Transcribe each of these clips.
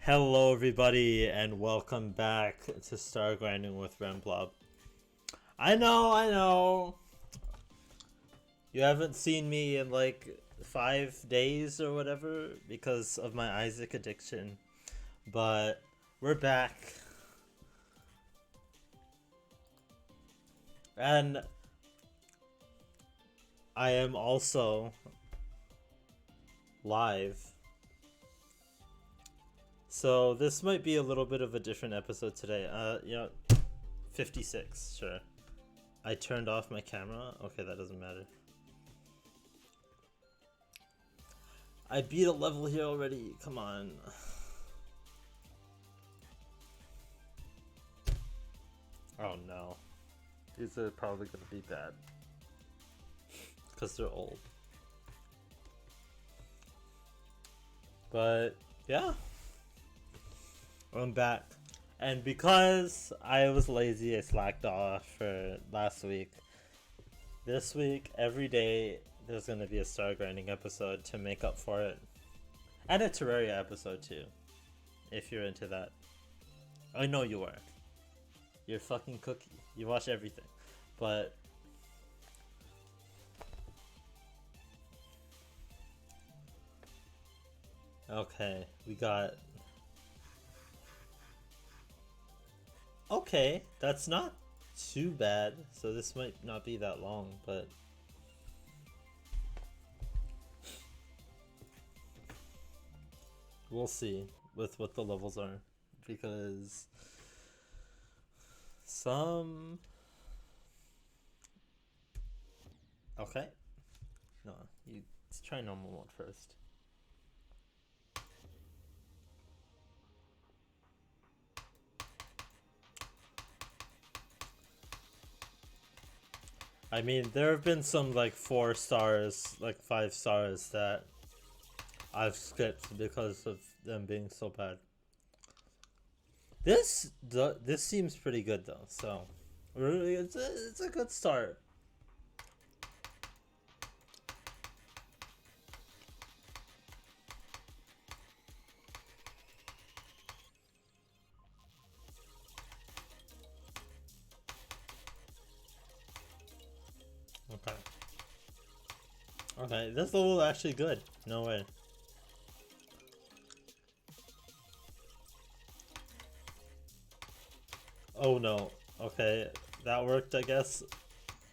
Hello everybody and welcome back to Stargrinding with Remblob. I know. You haven't seen me in like 5 days or whatever because of my Isaac addiction. But we're back. And I am also live. So this might be a little bit of a different episode today. 56, sure. I turned off my camera. Okay, that doesn't matter. I beat a level here already. Come on. Oh no. These are probably gonna be bad. Because they're old. But yeah. I'm back. And because I was lazy, I slacked off for last week. This week, every day, there's going to be a Star Grinding episode to make up for it. And a Terraria episode too, if you're into that. I know you are. You're fucking cookie. You watch everything. But okay, we got... Okay, that's not too bad, so this might not be that long, but... We'll see with what the levels are, because... Some... Okay. No, you try normal mode first. I mean, there have been some like 4 stars, like 5 stars that I've skipped because of them being so bad. This seems pretty good though, so really it's a good start. Okay. Okay, this level is actually good. No way. Oh no. Okay, that worked, I guess.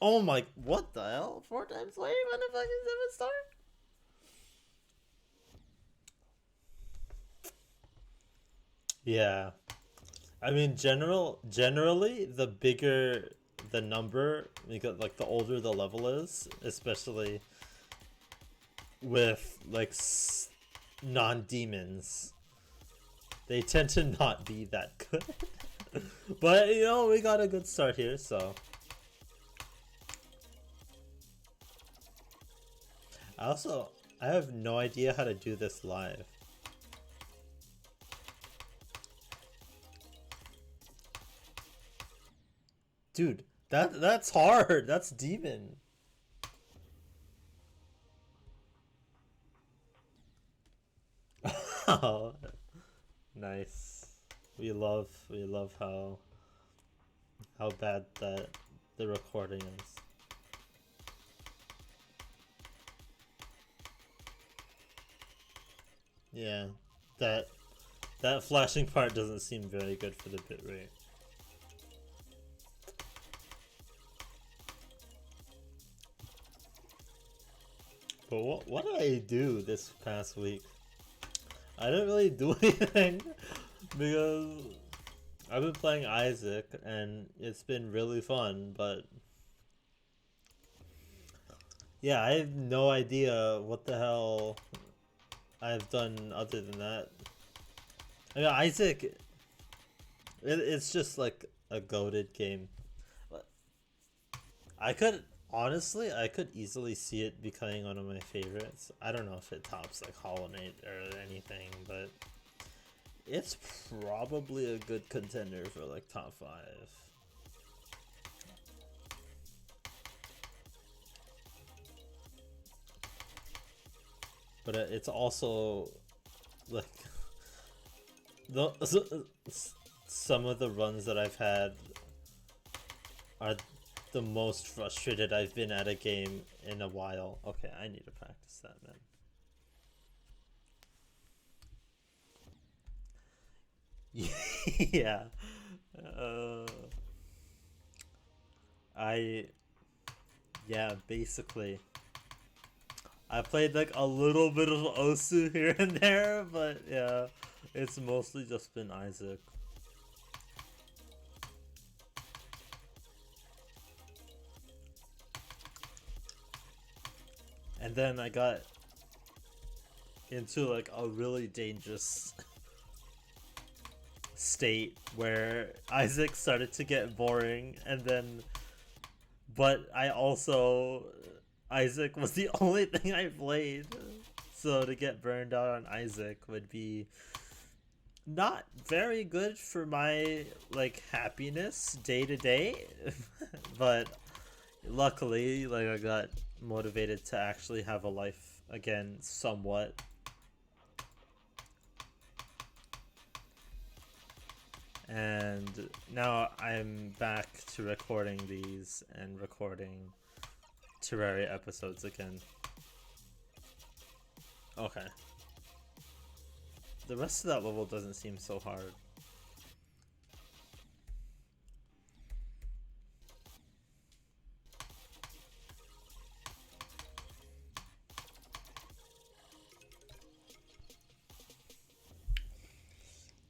Oh my, what the hell? 4 times later on a fucking 7-star? Yeah. I mean, generally, the bigger the number, because like the older the level is, especially with like non-demons, they tend to not be that good. But you know, we got a good start here, so I have no idea how to do this live. Dude, that's hard. That's demon. Oh, nice. We love how bad that the recording is. Yeah, that flashing part doesn't seem very good for the bitrate. But what did I do this past week? I didn't really do anything because I've been playing Isaac and it's been really fun, but yeah, I have no idea what the hell I've done other than that. I mean, Isaac, it's just like a goated game. Honestly, I could easily see it becoming one of my favorites. I don't know if it tops like Hollow Knight or anything, but it's probably a good contender for like top 5. But it's also like Some of the runs that I've had are the most frustrated I've been at a game in a while. Okay, I need to practice that, man. Yeah. Uh, I yeah, basically. I played like a little bit of Osu here and there, but yeah, it's mostly just been Isaac. And then I got into like a really dangerous state where Isaac started to get boring, and then but I also Isaac was the only thing I played. So to get burned out on Isaac would be not very good for my like happiness day to day. But luckily like I got motivated to actually have a life again somewhat. And now I'm back to recording these and recording Terraria episodes again. Okay. The rest of that level doesn't seem so hard.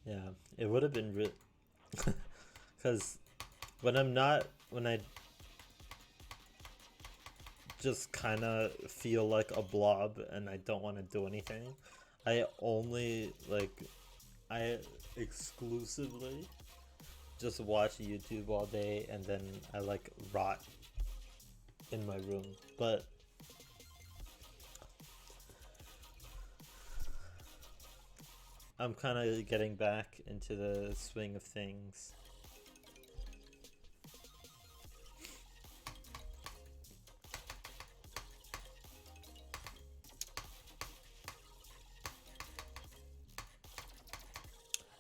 Yeah, it would have been real because when I just kind of feel like a blob and I don't want to do anything, I only like I exclusively just watch YouTube all day and then I like rot in my room. But I'm kind of getting back into the swing of things.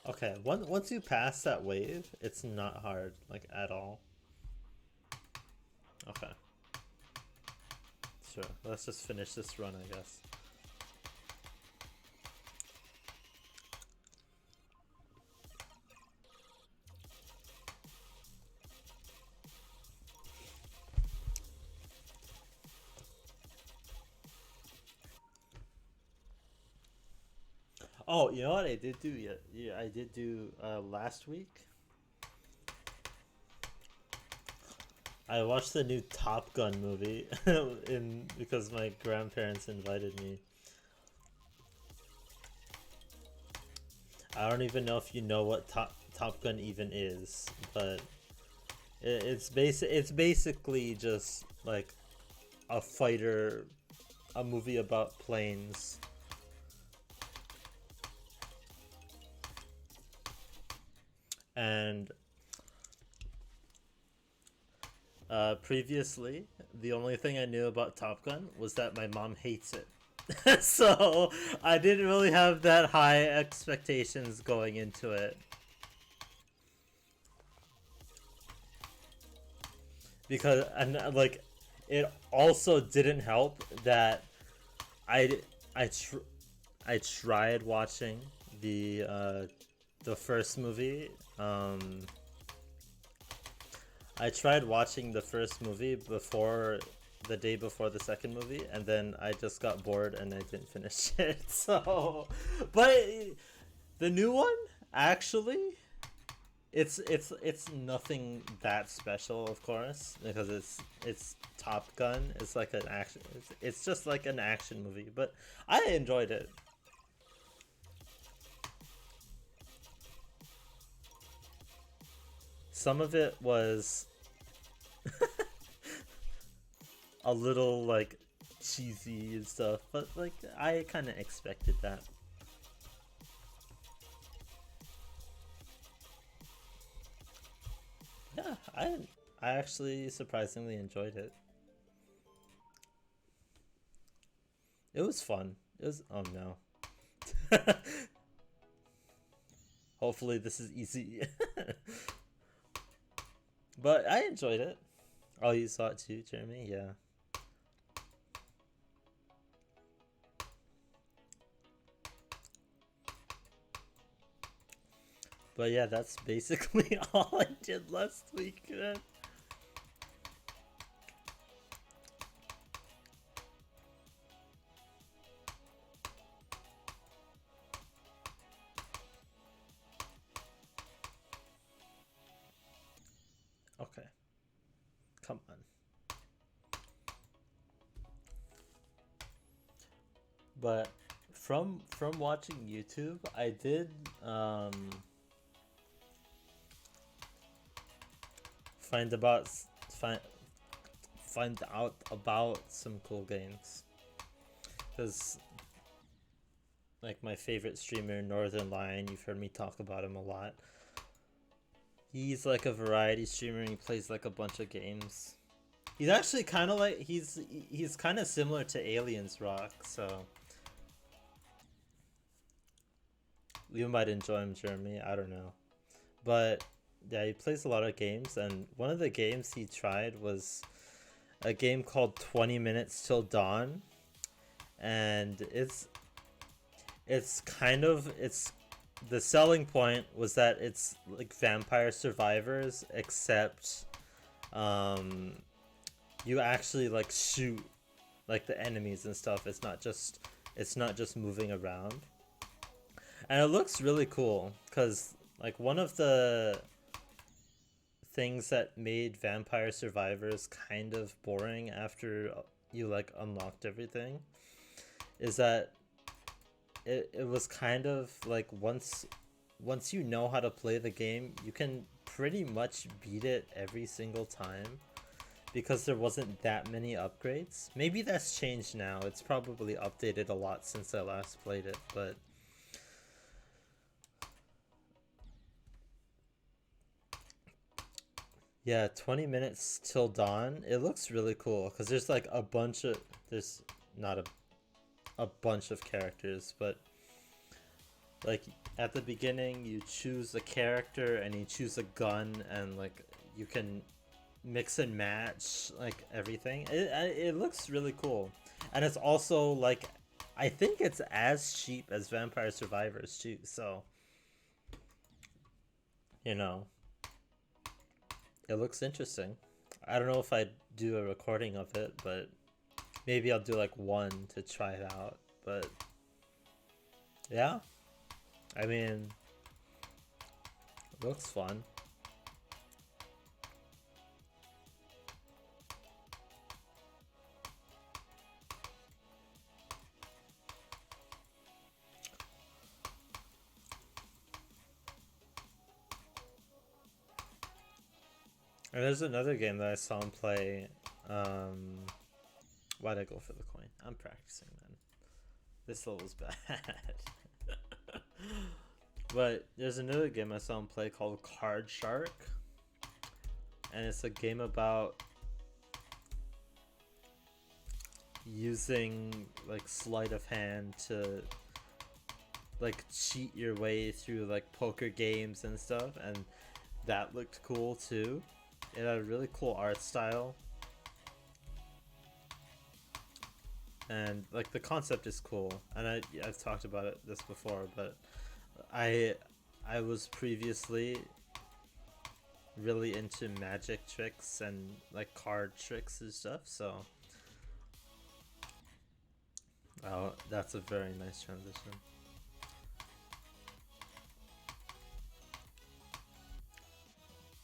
Okay, once you pass that wave, it's not hard, like, at all. Okay. Sure, let's just finish this run, I guess. Oh, you know what I did do? Yeah, I did do last week. I watched the new Top Gun movie because my grandparents invited me. I don't even know if you know what Top Gun even is, but it's basically just like a fighter, a movie about planes. And previously, the only thing I knew about Top Gun was that my mom hates it. So I didn't really have that high expectations going into it. Because, and like, it also didn't help that I, I, tr- I tried watching the first movie. I tried watching the first movie before the day before the second movie, and then I just got bored and I didn't finish it. So, but the new one actually, it's nothing that special, of course, because it's Top Gun. It's like an action. It's just like an action movie, but I enjoyed it. Some of it was a little like cheesy and stuff, but like I kind of expected that. Yeah, I actually surprisingly enjoyed it. It was fun. It was oh no. Hopefully this is easy. But I enjoyed it. Oh, you saw it too, Jeremy? Yeah. But yeah, that's basically all I did last week. Okay, come on. But from watching YouTube, I did find about find find out about some cool games. Because like my favorite streamer, Northern Lion, you've heard me talk about him a lot. He's like a variety streamer and he plays like a bunch of games. He's actually kind of like he's kind of similar to Aliens Rock, so you might enjoy him, Jeremy. I don't know, but yeah, he plays a lot of games, and one of the games he tried was a game called 20 Minutes Till Dawn, and it's kind of it's the selling point was that it's like Vampire Survivors, except um you actually like shoot like the enemies and stuff. It's not just moving around, and it looks really cool because like one of the things that made Vampire Survivors kind of boring after you like unlocked everything is that it was kind of like once you know how to play the game, you can pretty much beat it every single time because there wasn't that many upgrades. Maybe that's changed now. It's probably updated a lot since I last played it, but yeah, 20 minutes till dawn. It looks really cool because there's like there's not a bunch of characters, but like at the beginning you choose a character and you choose a gun, and like you can mix and match like everything. It looks really cool, and it's also like I think it's as cheap as Vampire Survivors too. So you know, it looks interesting. I don't know if I'd do a recording of it, but maybe I'll do like one to try it out. But yeah, I mean, it looks fun. And there's another game that I saw him play. Um, Why'd I go for the coin? I'm practicing, man. This level's bad. But there's another game I saw him play called Card Shark, and it's a game about using like sleight of hand to like cheat your way through like poker games and stuff, and that looked cool too. It had a really cool art style, and like the concept is cool. And I've talked about this before, but I I was previously really into magic tricks and like card tricks and stuff. So, oh, that's a very nice transition.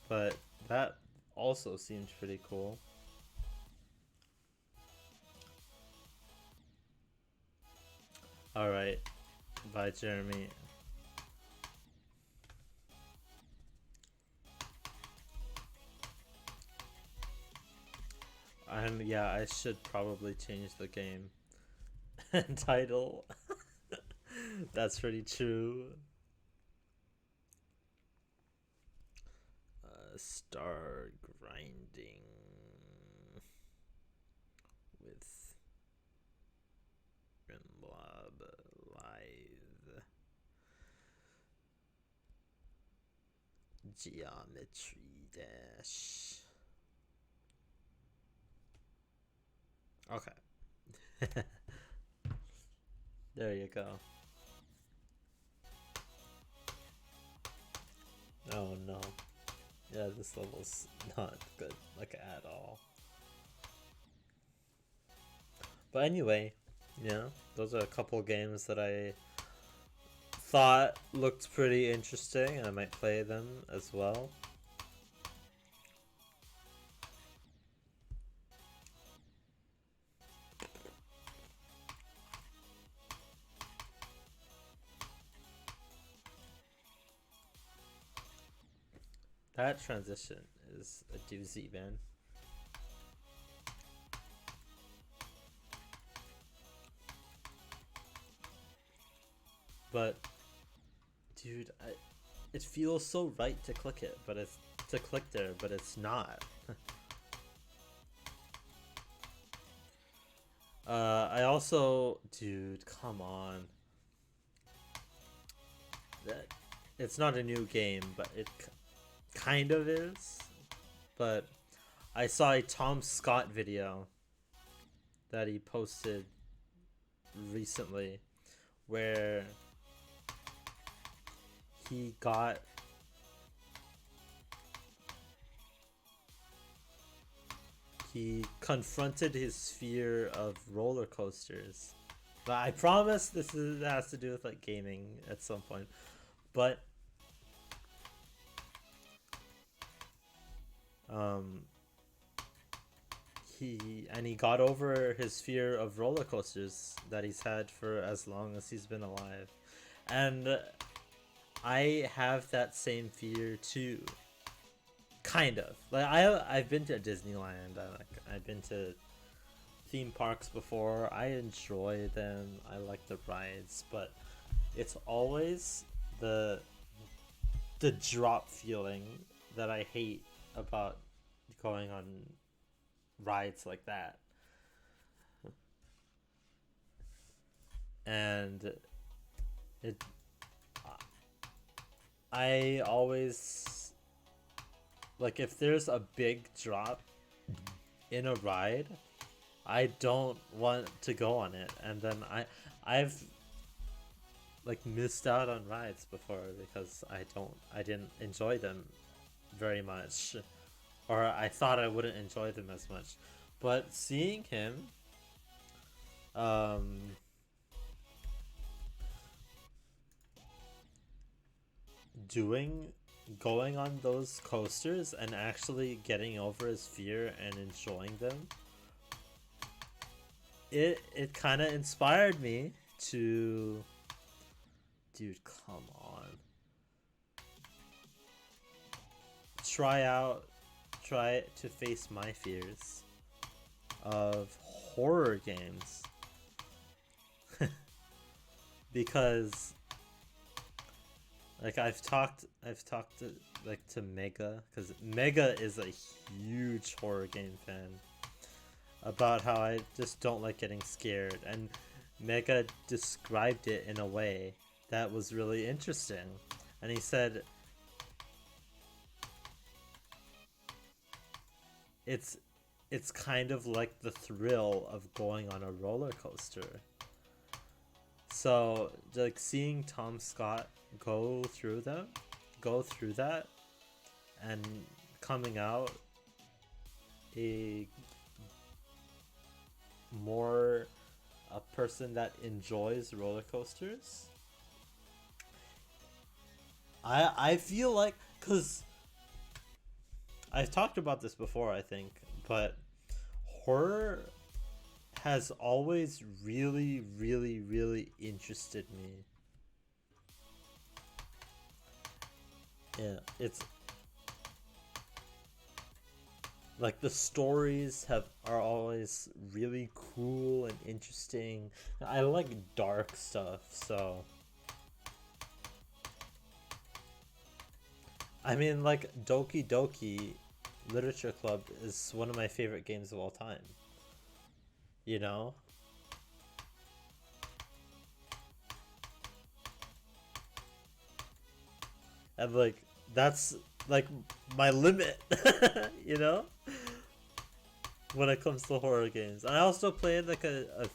But that also seemed pretty cool. All right, bye, Jeremy. Yeah, I should probably change the game title. That's pretty true. Star grinding with Remblob live. Geometry Dash. Okay. There you go. Oh no. Yeah, this level's not good, like, at all. But anyway, yeah, those are a couple games that I thought looked pretty interesting, and I might play them as well. That transition is a doozy, man. But, dude, it feels so right to click it, but it's to click there, but it's not. I also, dude, come on. That it's not a new game, but it kind of is. But I saw a Tom Scott video that he posted recently where he got he confronted his fear of roller coasters. But I promise has to do with like gaming at some point. But um he got over his fear of roller coasters that he's had for as long as he's been alive. And I have that same fear too. Kind of. Like I've been to Disneyland. I've been to theme parks before. I enjoy them. I like the rides, but it's always the drop feeling that I hate about going on rides like that. And it I always like if there's a big drop in a ride, I don't want to go on it, and then I've like missed out on rides before because I didn't enjoy them very much, or I thought I wouldn't enjoy them as much. But seeing him um doing going on those coasters and actually getting over his fear and enjoying them, it kind of inspired me to, dude, come on, try to face my fears of horror games. Because like I've talked to like to Mega, because Mega is a huge horror game fan, about how I just don't like getting scared, and Mega described it in a way that was really interesting. And he said it's kind of like the thrill of going on a roller coaster. So like seeing Tom Scott go through that, and coming out a more a person that enjoys roller coasters. I feel like, cuz I've talked about this before, I think, but horror has always really, really, really interested me. Yeah, it's like the stories are always really cool and interesting. I like dark stuff, so I mean, like Doki Doki Literature Club is one of my favorite games of all time. You know? And like that's like my limit, you know, when it comes to horror games. And I also played like a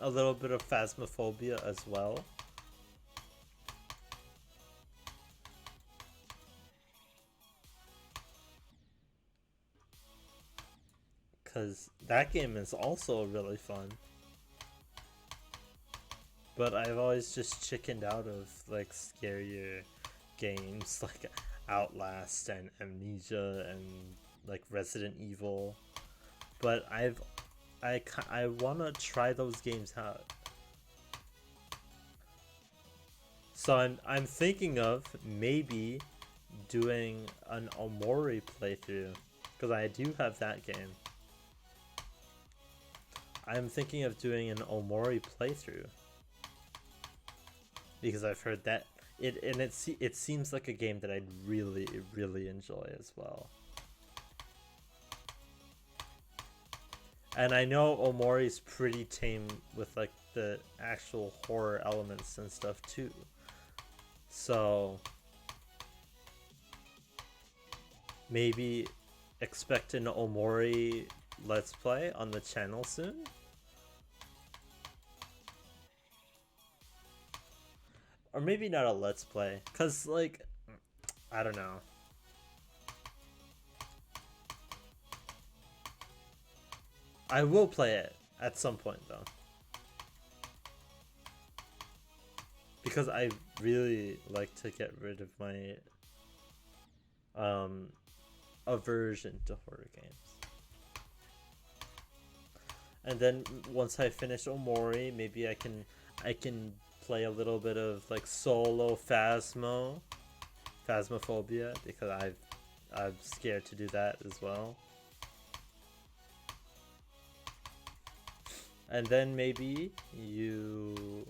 little bit of Phasmophobia as well. Because that game is also really fun. But I've always just chickened out of like scarier games like Outlast and Amnesia and like Resident Evil. But I want to try those games out. So I'm thinking of maybe doing an Omori playthrough because I do have that game. I'm thinking of doing an Omori playthrough because I've heard that it seems like a game that I'd really enjoy as well. And I know Omori's pretty tame with like the actual horror elements and stuff too. So maybe expect an Omori Let's Play on the channel soon. Or maybe not a Let's Play, cause like I don't know. I will play it at some point though. Because I really like to get rid of my aversion to horror games. And then once I finish Omori, maybe I can play a little bit of like solo Phasmophobia because I'm scared to do that as well. And then maybe you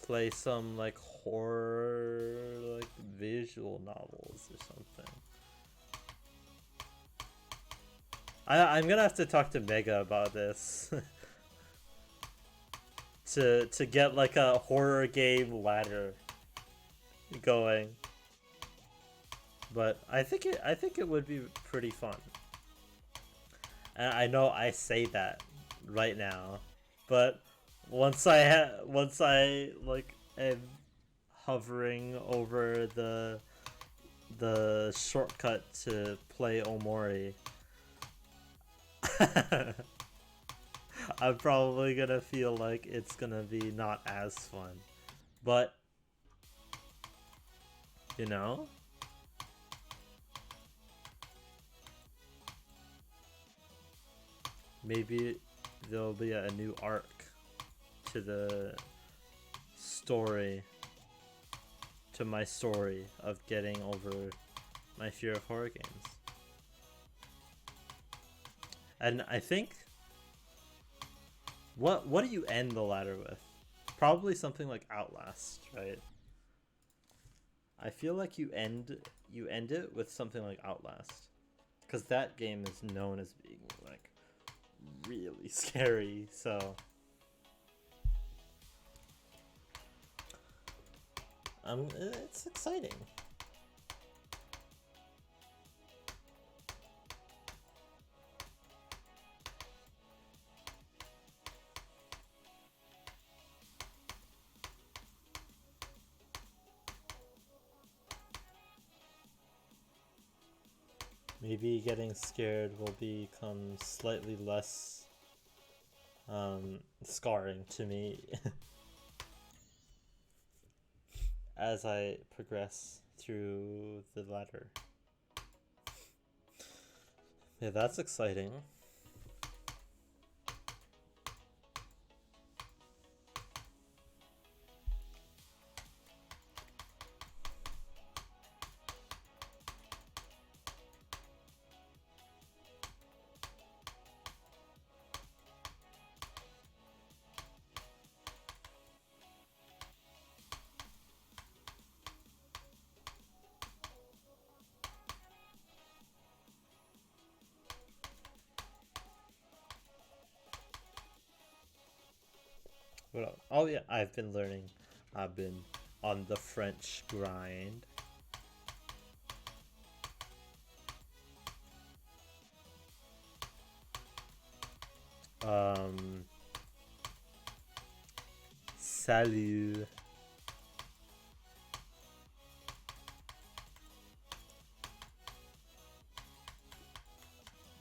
play some like horror like visual novels or something. I'm gonna have to talk to Mega about this to get like a horror game ladder going. But I think it would be pretty fun. And I know I say that right now, but once I like am hovering over the shortcut to play Omori, I'm probably gonna feel like it's gonna be not as fun. But you know, maybe there'll be a new arc to the story, to my story of getting over my fear of horror games. And I think what do you end the ladder with? Probably something like Outlast, right? I feel like you end it with something like Outlast, because that game is known as being like really scary. So it's exciting. Maybe getting scared will become slightly less scarring to me as I progress through the ladder. Yeah, that's exciting. Oh yeah, I've been learning. I've been on the French grind. Um, Salut.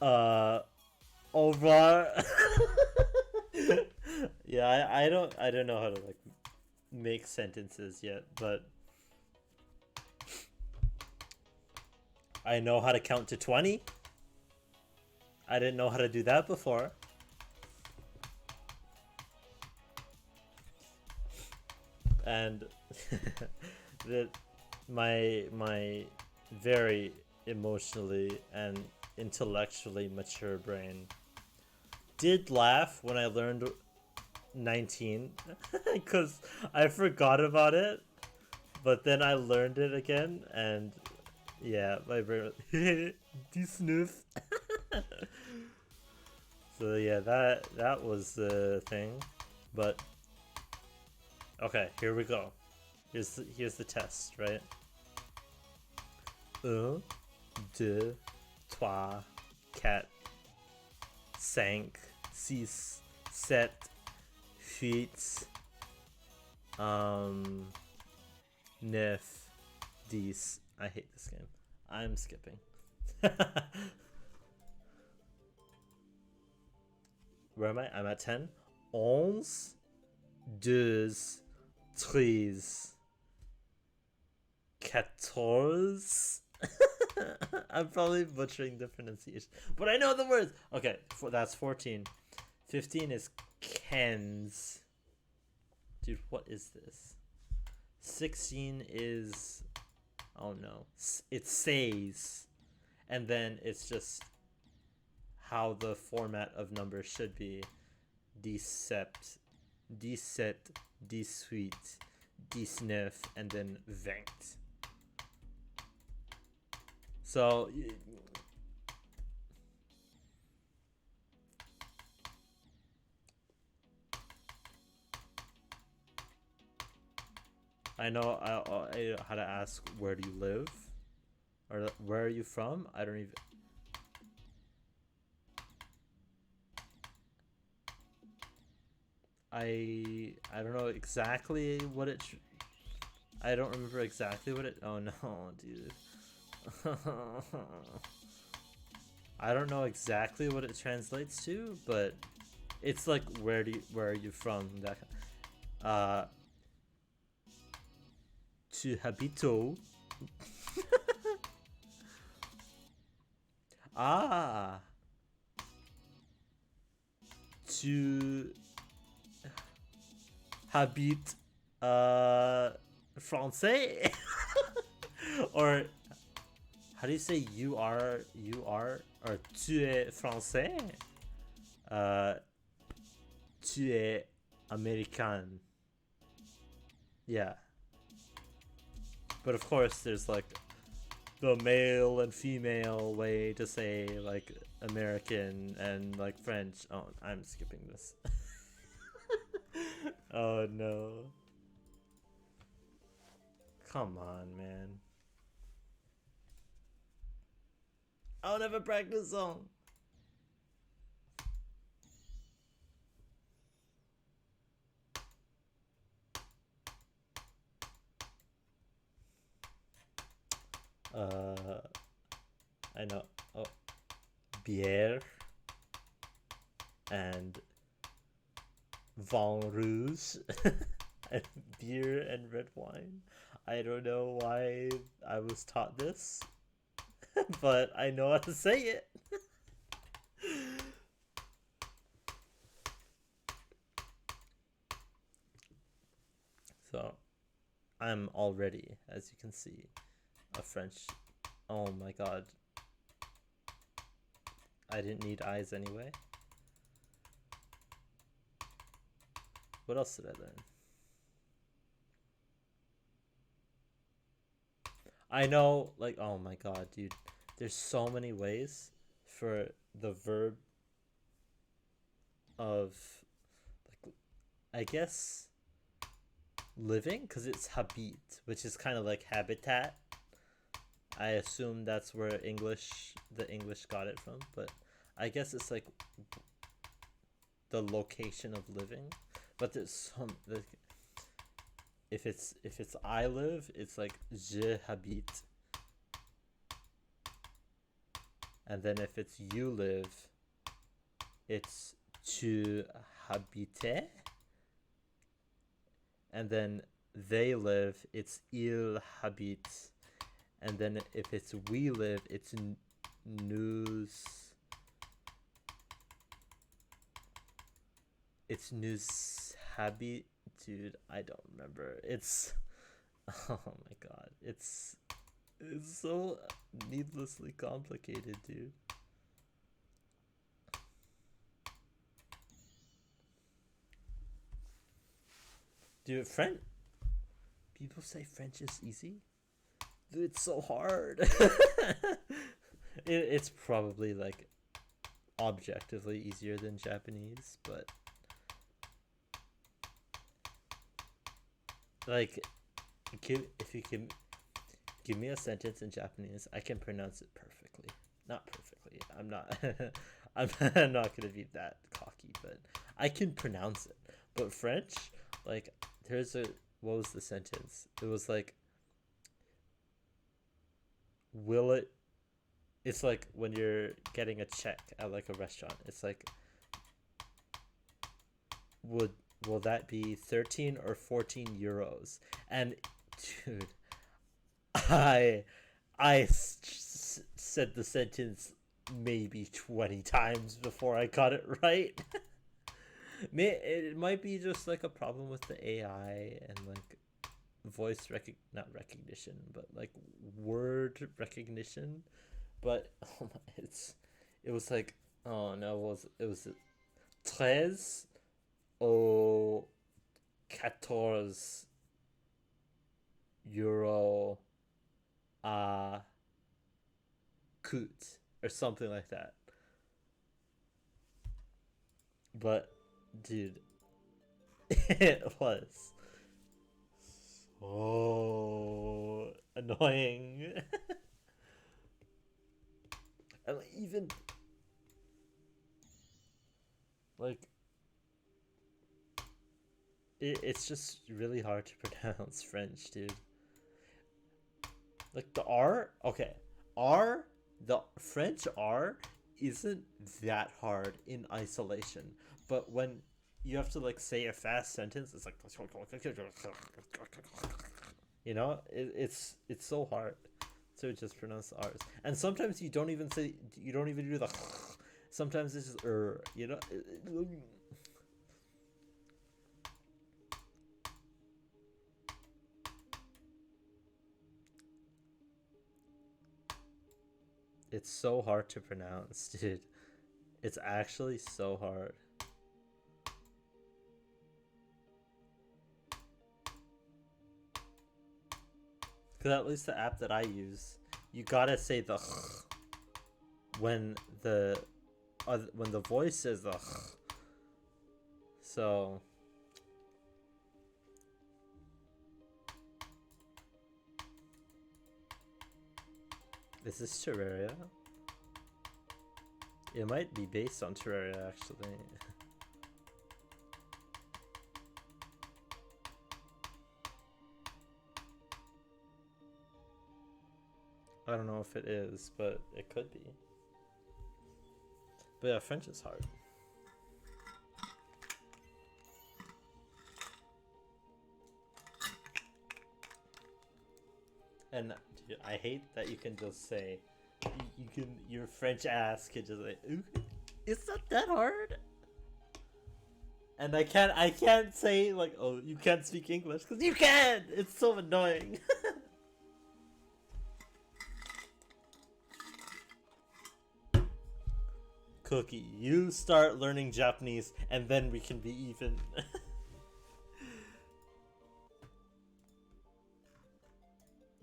Uh, Au revoir. Yeah, I don't know how to like make sentences yet, but I know how to count to 20. I didn't know how to do that before. And that my very emotionally and intellectually mature brain did laugh when I learned 19 because I forgot about it, but then I learned it again, and yeah, my brain du sniff. So yeah, that was the thing. But okay, here we go. Here's the test, right? Un, deux, trois, quatre, cinq, six, sept, huit, neuf, dix. I hate this game. I'm skipping. Where am I? I'm at 10. Onze, deux, treize, quatorze. I'm probably butchering the pronunciation, but I know the words. Okay, that's 14. 15 is Ken's. Dude, what is this? 16 is... Oh no. It says. And then it's just how the format of numbers should be. 17, 17, 18, 19, and then 20. So I know how to ask where do you live, or where are you from. I don't even. I don't know exactly what it. I don't remember exactly what it. Oh no, dude. I don't know exactly what it translates to, but it's like where are you from? That tu habites. Ah, tu habites français. Or how do you say you are or tu es français? Uh, tu es américain. Yeah. But of course there's like the male and female way to say like American and like French. Oh, I'm skipping this. Oh no. Come on, man. I'll never practice song. Uh, I know. Oh, bière and vin rouge. Beer and red wine. I don't know why I was taught this, but I know how to say it. So, I'm already, as you can see, a French. Oh my god. I didn't need eyes anyway. What else did I learn? I know, like, oh my god, dude. There's so many ways for the verb of, like, I guess, living, because it's habit, which is kind of like habitat. I assume that's where the English got it from, but I guess it's like the location of living, but there's some like, if it's I live, it's like je habite, and then if it's you live, it's tu habites, and then they live, it's il habite, and then if it's we live, it's nous habit. Dude, I don't remember. It's oh my god, it's so needlessly complicated, dude. Dude, French. People say French is easy. Dude, it's so hard. It's probably like objectively easier than Japanese, but like, if you can give me a sentence in Japanese, I can pronounce it perfectly. Not perfectly. I'm not. I'm not gonna be that cocky, but I can pronounce it. But French, like, what was the sentence? It was like, will it? It's like when you're getting a check at like a restaurant. It's like, will that be 13 or 14 euros? And dude, I said the sentence maybe 20 times before I got it right. It might be just like a problem with the AI and like voice not recognition, but like word recognition. But oh my, it was like, oh no, it was 13 au 14 euro à coûte or something like that. But dude, it was so annoying. And even like, it's just really hard to pronounce French, dude. Like the R, okay, R, the French R isn't that hard in isolation, but when you have to like say a fast sentence, it's like, you know, it's so hard to just pronounce the R's. And sometimes you don't even do the. Sometimes it's just you know. It's so hard to pronounce, dude. It's actually so hard. Because at least the app that I use, you gotta say the when the voice says the. So is this Terraria? It might be based on Terraria, actually. I don't know if it is, but it could be. But yeah, French is hard. And dude, I hate that you can just say, your French ass can just like, it's not that hard. And I can't say like, oh, you can't speak English, because you can. It's so annoying. Cookie, you start learning Japanese, and then we can be even.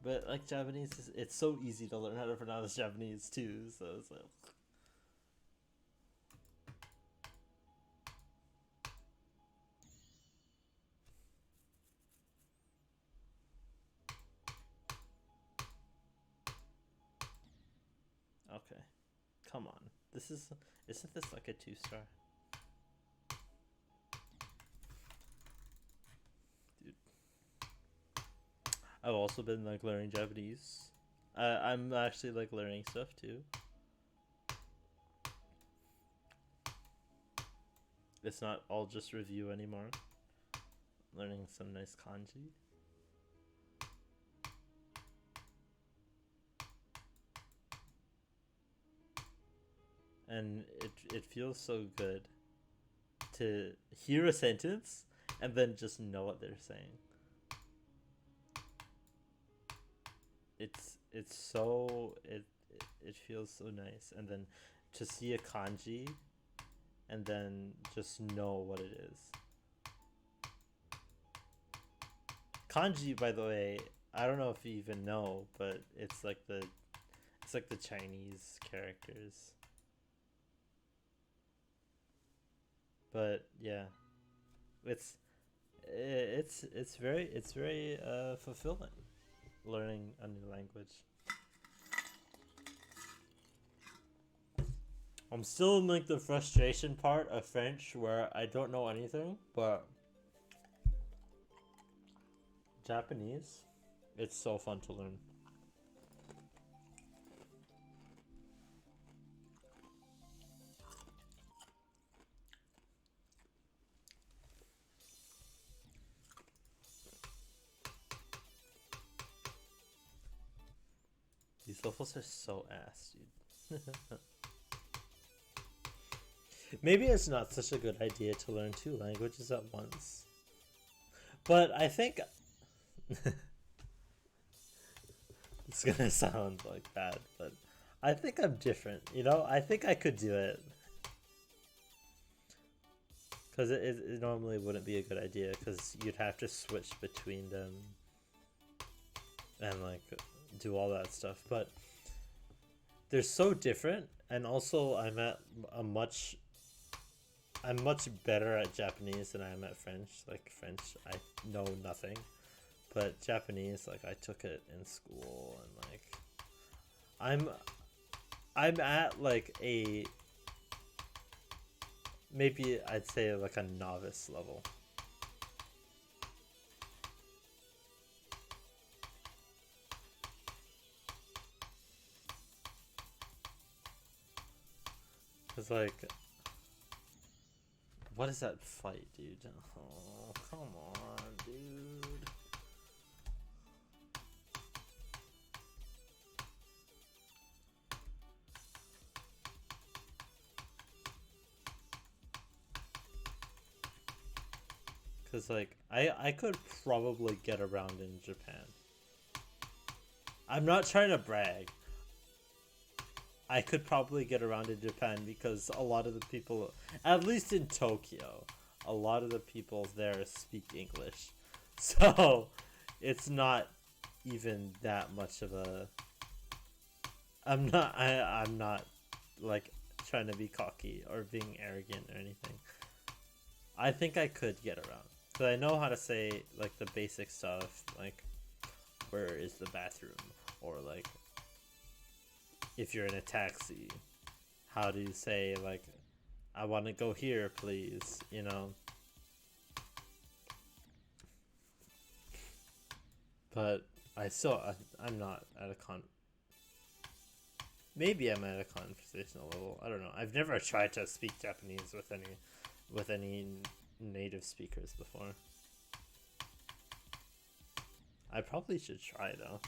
But like Japanese, it's so easy to learn how to pronounce Japanese too. So it's like. Okay, come on. Isn't this like a 2-star? I've also been like learning Japanese. I'm actually like learning stuff too. It's not all just review anymore. Learning some nice kanji. And it feels so good to hear a sentence and then just know what they're saying. It's so it feels so nice, and then to see a kanji and then just know what it is. Kanji, by the way, I don't know if you even know, but it's like the Chinese characters. But yeah, it's it's very fulfilling learning a new language. I'm still in like the frustration part of French where I don't know anything, but Japanese, it's so fun to learn. These levels are so ass, dude. Maybe it's not such a good idea to learn two languages at once. But I think it's gonna sound like bad, but I think I'm different, you know? I think I could do it. Because it normally wouldn't be a good idea, because you'd have to switch between them and like do all that stuff. But they're so different, and also I'm much better at Japanese than I am at French. Like French, I know nothing, but Japanese, like I took it in school, and like I'm at like a, maybe I'd say like a novice level. Cause like, what is that fight, dude? Oh, come on, dude. Cause like I could probably get around in Japan. I'm not trying to brag. I could probably get around in Japan because a lot of the people, at least in Tokyo, a lot of the people there speak English. So it's not even that much of a, I'm not like trying to be cocky or being arrogant or anything. I think I could get around. So I know how to say like the basic stuff, like where is the bathroom, or like if you're in a taxi, how do you say like I want to go here, please, you know? But I'm not at a maybe I'm at a conversational level. I don't know. I've never tried to speak Japanese with any native speakers before. I probably should try though.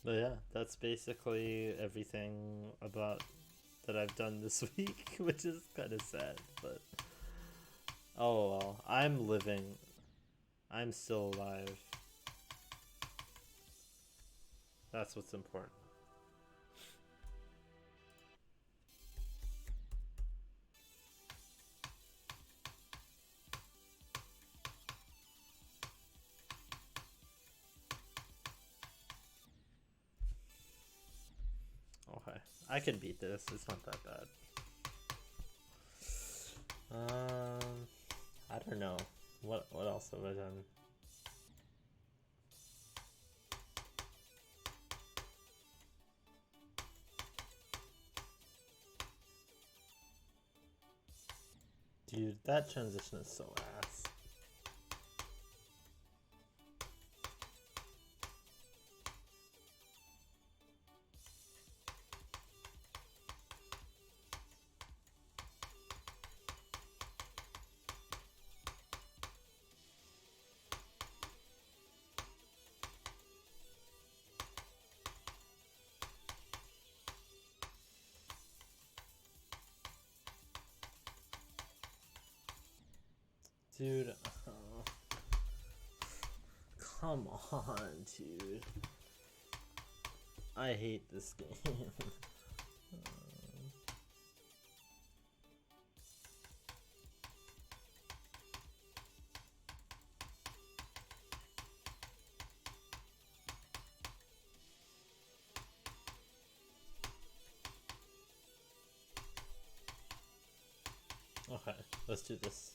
But yeah, that's basically everything about that I've done this week, which is kind of sad, but oh well. I'm living. I'm still alive. That's what's important. I can beat this. It's not that bad. I don't know. What else have I done? Dude, that transition is so ass. Dude, come on, dude. I hate this game. Okay, let's do this.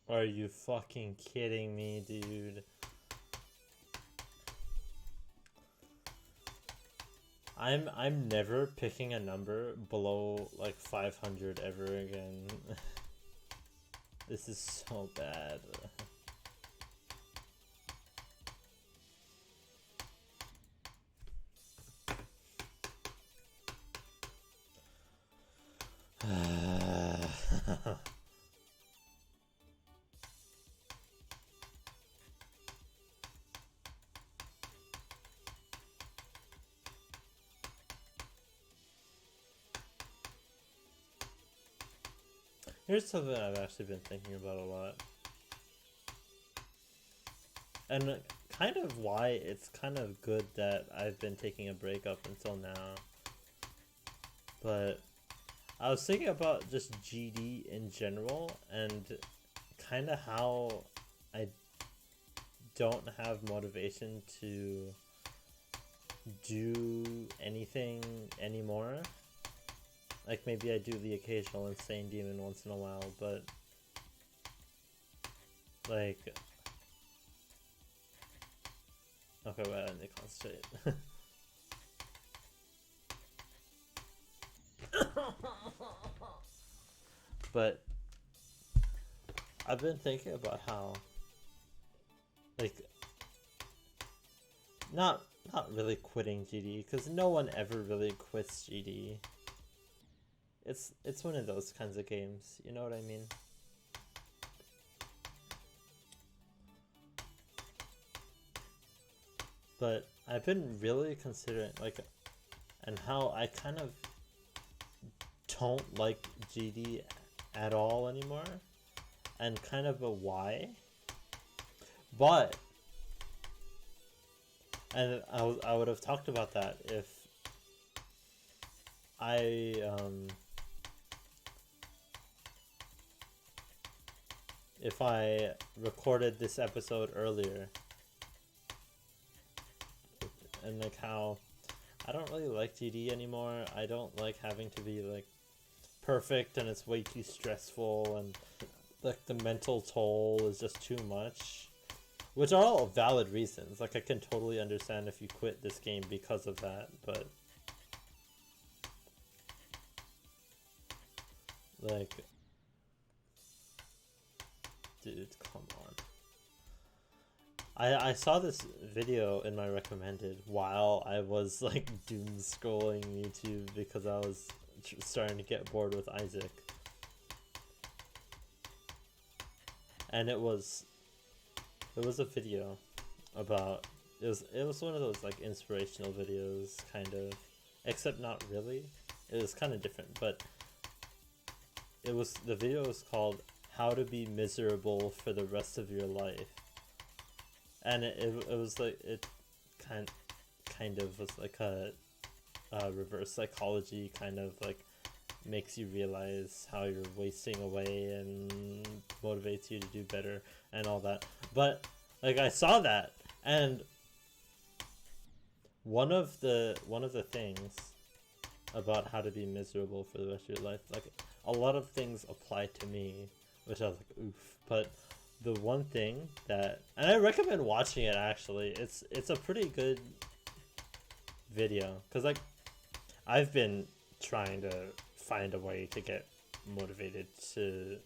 Are you fucking kidding me, dude? I'm never picking a number below like 500 ever again. This is so bad. Here's something I've actually been thinking about a lot. And kind of why it's kind of good that I've been taking a break up until now. But I was thinking about just GD in general and kind of how I don't have motivation to do anything anymore. Like, maybe I do the occasional insane demon once in a while, but like, okay, wait, I need to concentrate. But I've been thinking about how, like, not really quitting GD, because no one ever really quits GD. It's one of those kinds of games, you know what I mean? But I've been really considering, like, and how I kind of don't like GD at all anymore, and kind of a why. But, and I would have talked about that if I recorded this episode earlier, and like how I don't really like GD anymore. I don't like having to be like perfect, and it's way too stressful, and like the mental toll is just too much, which are all valid reasons. Like, I can totally understand if you quit this game because of that, but like, dude, come on. I saw this video in my recommended while I was like doom scrolling YouTube because I was starting to get bored with Isaac. And it was a video, about it was one of those like inspirational videos kind of, except not really. It was kind of different, but the video was called "How to Be Miserable for the Rest of Your Life," and it was like it kind of was like a reverse psychology, kind of like makes you realize how you're wasting away and motivates you to do better and all that. But like I saw that, and one of the things about how to be miserable for the rest of your life, like a lot of things apply to me, which I was like oof. But the one thing that, and I recommend watching it actually, it's a pretty good video, because like I've been trying to find a way to get motivated to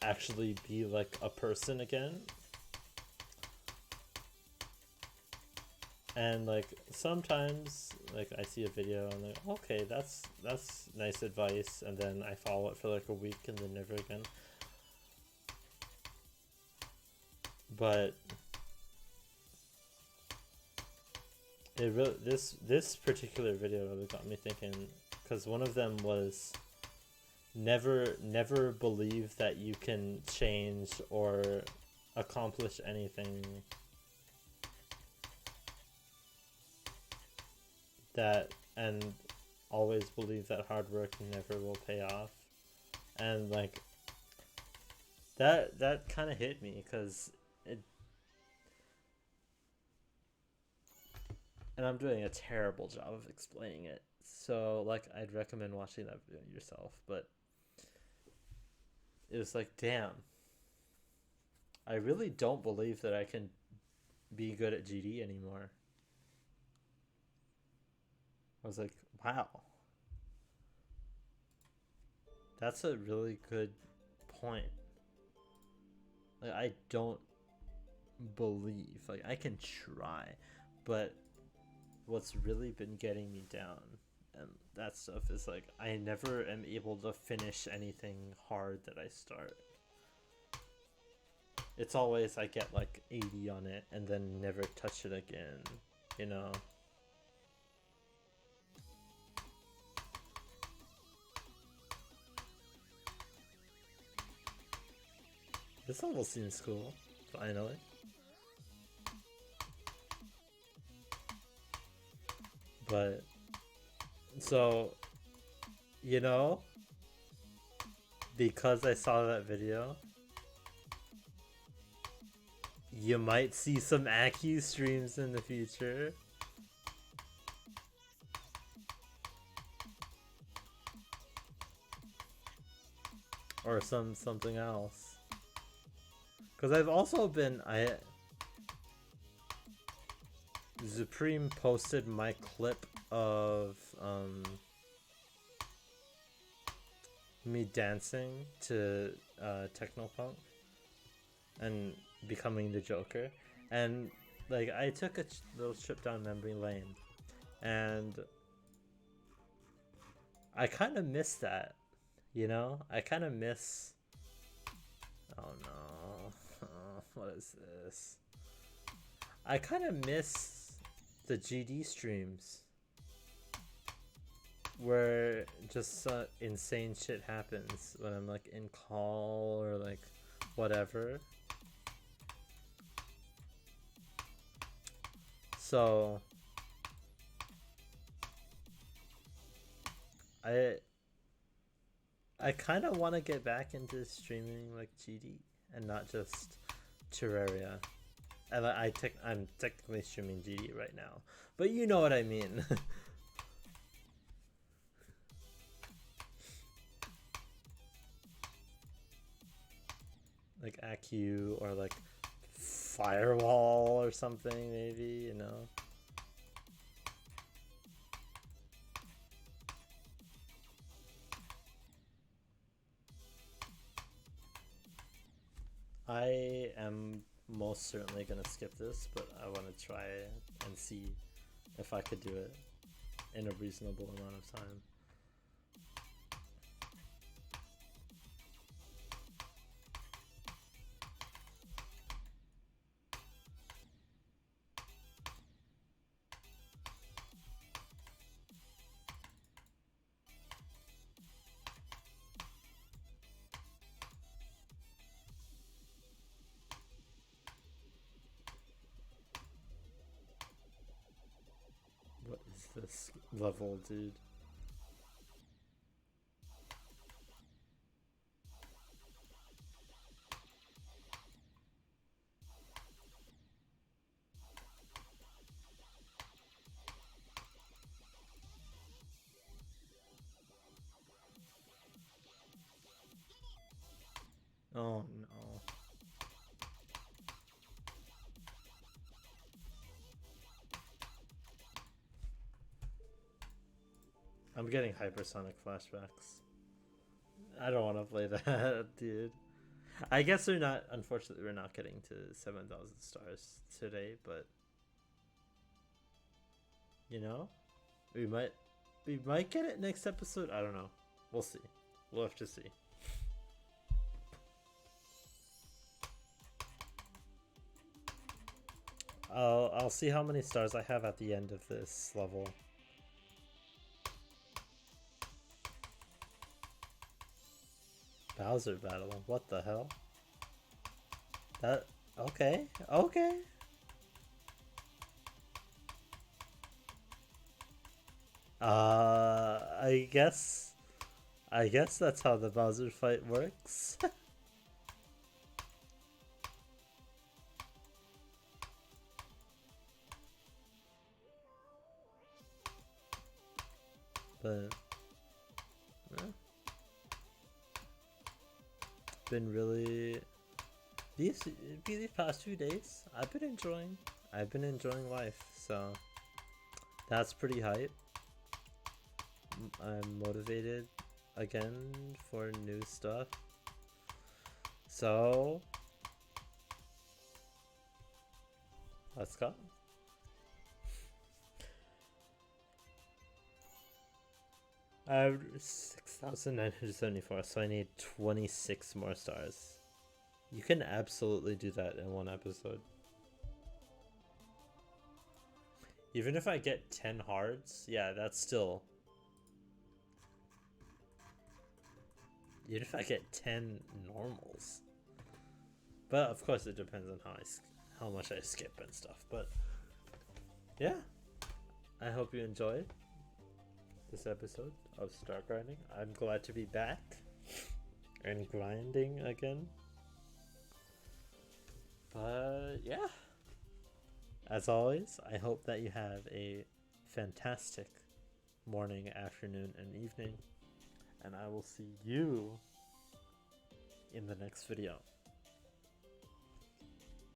actually be like a person again. And like sometimes like I see a video and I'm like, okay, that's nice advice, and then I follow it for like a week and then never again. But it really, this particular video really got me thinking, because one of them was never believe that you can change or accomplish anything and always believe that hard work never will pay off. And like that kind of hit me, because it, and I'm doing a terrible job of explaining it, so like I'd recommend watching that video yourself. But it was like, damn, I really don't believe that I can be good at GD anymore. I was like, wow, that's a really good point. Like I don't believe, like I can try, but what's really been getting me down and that stuff is like I never am able to finish anything hard that I start. It's always I get like 80 on it and then never touch it again, you know? This level seems cool, finally. But, so, you know, because I saw that video, you might see some Aki streams in the future. Or something else. Because I've also been, Supreme posted my clip of me dancing to Technopunk and becoming the Joker, and like I took a little trip down memory lane, and I kind of miss that, you know? I kind of miss. Oh no, what is this? I kind of miss the GD streams where just insane shit happens when I'm like in call or like whatever. So I kind of want to get back into streaming like GD and not just Terraria. And I'm technically streaming GD right now, but you know what I mean. Like AQ or like Firewall or something, maybe, you know. I am most certainly gonna skip this, but I want to try and see if I could do it in a reasonable amount of time. this level, dude. Oh no. I'm getting hypersonic flashbacks. I don't want to play that, dude. I guess we're not, unfortunately, we're not getting to 7,000 stars today, but you know, we might get it next episode. I don't know. We'll see. We'll have to see. I'll see how many stars I have at the end of this level. Bowser battle. What the hell? That okay. Okay. I guess that's how the Bowser fight works. But yeah. Been really these past few days I've been enjoying life, so that's pretty hype. I'm motivated again for new stuff, so let's go. I have 6,974, so I need 26 more stars. You can absolutely do that in one episode. Even if I get 10 hards, yeah, that's still... Even if I get 10 normals. But of course it depends on how much I skip and stuff. But yeah, I hope you enjoyed this episode of Stargrinding. I'm glad to be back and grinding again. But yeah, as always, I hope that you have a fantastic morning, afternoon, and evening. And I will see you in the next video.